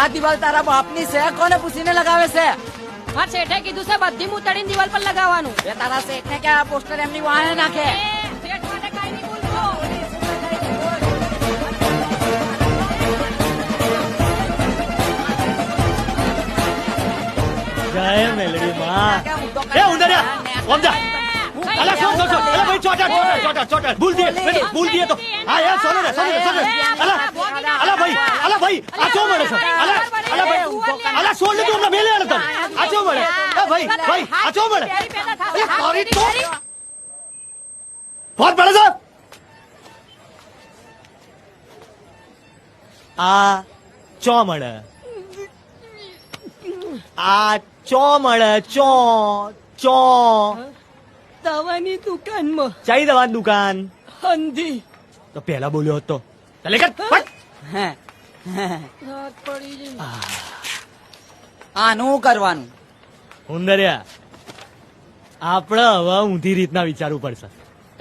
આ દિવાલ તારા બાપની છે, કોને પૂછીને લગાવે છે? માર શેઠે કીધું છે બધી મૂતડીને દિવાલ પર લગાવવાનું. એ તારા શેઠને કે આ પોસ્ટર એમની વાહે નાખે. શેઠ માટે કાઈ નહીં બોલતો. જય મેલડી માં. એ ઉંદરિયા ઓમ જા. અલા સો સો સો. અલા ભાઈ ચોટા. ભૂલ દીએ તો. હા યાર સોને અલા ભાઈ આ ચો મળે છે. અલા ભાઈ અલા સોને તું હમણાં મેલે આલે તને. આ ચો મળે. એ ભાઈ આ ચો મળે. એ તારી તો बहुत बड़ा साहब આ ચો મળે. આ ચો મળે. ચો દવાની દુકાનમાં ચાઈ દવાની દુકાન હંધી તો પેલા બોલ્યો હતો. ચાલે કર ફટ. રાત પડી ગઈ. આનું કરવાનું. ઉંદરિયા આપણે હવે ઊંધી રીતના વિચારવું પડશે.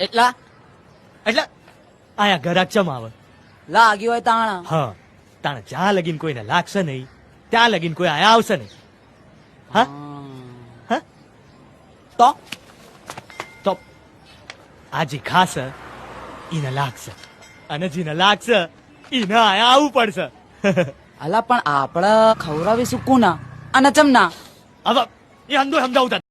એટલા એટલે આયા ઘરાક ચમ આવે. લાગ્યું હોય તાણા. હા તાણે જ્યાં લગીન કોઈને લાગશે નહીં ત્યાં લગીન કોઈ આયા આવશે નહીં. હા હા તો તો આ જે ખાશે એને લાગશે અને જેને લાગશે એને આયા આવવું પડશે. અલા પણ આપડે ખવડાવીશું કોના અને ચમના? હવે એ અંદો સમજાવતા